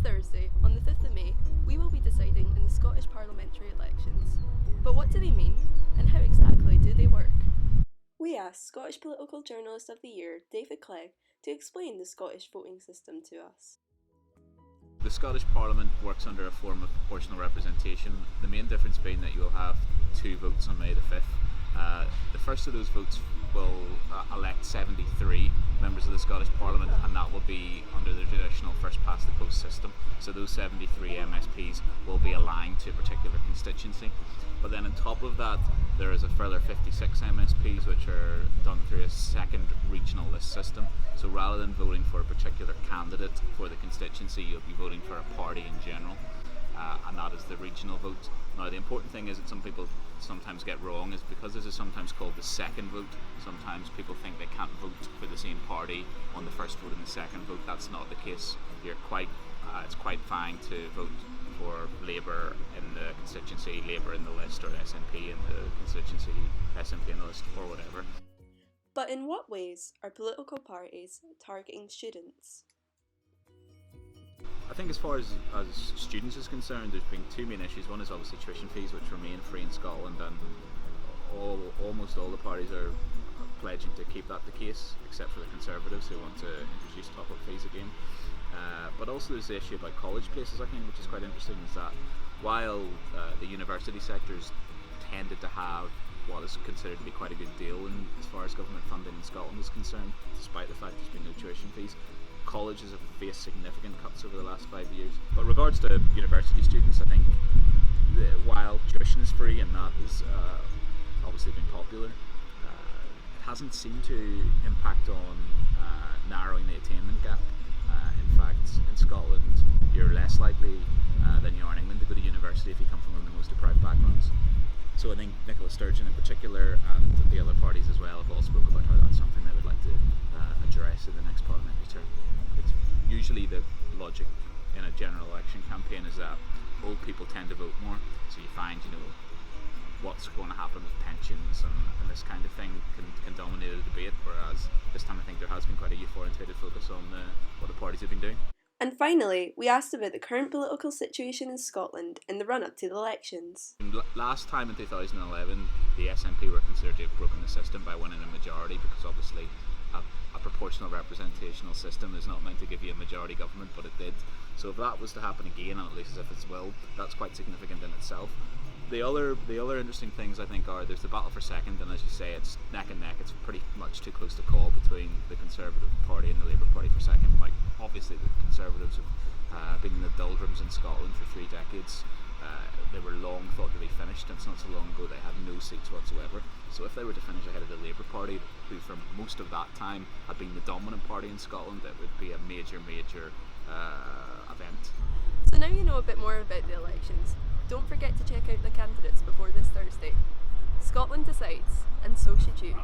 Thursday, on the 5th of May, we will be deciding in the Scottish parliamentary elections. But what do they mean, and how exactly do they work? We asked Scottish Political Journalist of the Year, David Clegg, to explain the Scottish voting system to us. The Scottish Parliament works under a form of proportional representation, the main difference being that you'll have two votes on May the 5th. The first of those votes will elect 73 members of the Scottish Parliament, and that will be under the traditional first past the post system. So those 73 MSPs will be aligned to a particular constituency. But then on top of that, there is a further 56 MSPs which are done through a second regional list system. So rather than voting for a particular candidate for the constituency, you'll be voting for a party in general, and that is the regional vote. Now the important thing is that some people sometimes get wrong is because this is sometimes called the second vote. Sometimes people think they can't vote for the same party on the first vote and the second vote. That's not the case. It's quite fine to vote for Labour in the constituency, Labour in the list, or SNP in the constituency, SNP in the list, or whatever. But in what ways are political parties targeting students? I think as far as students is concerned, there's been two main issues. One is obviously tuition fees, which remain free in Scotland, and almost all the parties are pledging to keep that the case, except for the Conservatives, who want to introduce top-up fees again. But also there's the issue about college places, I think, which is quite interesting, is that while the university sector's tended to have what is considered to be quite a good deal as far as government funding in Scotland is concerned, despite the fact there's been no tuition fees, colleges have faced significant cuts over the last 5 years. But regards to university students, I think while tuition is free and that has obviously been popular, it hasn't seemed to impact on narrowing the attainment gap. In fact, in Scotland, you're less likely than you are in England to go to university if you come from one of the most deprived backgrounds. So I think Nicola Sturgeon in particular and the other parties as well have all spoke about how that's something they would like to address in the next parliamentary term. It's usually the logic in a general election campaign is that old people tend to vote more, so you find, what's going to happen with pensions and this kind of thing can dominate the debate, whereas this time I think there has been quite a youth-orientated focus on what the parties have been doing. And finally, we asked about the current political situation in Scotland in the run-up to the elections. Last time in 2011, the SNP were considered to have broken the system by winning a majority, because obviously a proportional representational system is not meant to give you a majority government, but it did. So if that was to happen again, and at least as if it's will, that's quite significant in itself. The other interesting things I think are there's the battle for second, and as you say, it's neck and neck. It's pretty much too close to call between the Conservative Party and the Labour Party for second. Like, obviously the Conservatives have been in the doldrums in Scotland for 3 decades. They were long thought to be finished, and it's not so long ago they had no seats whatsoever. So if they were to finish ahead of the Labour Party, who for most of that time had been the dominant party in Scotland, it would be a major event. So now you know a bit more about the elections. Don't forget to check out the candidates before this Thursday. Scotland decides, and so should you.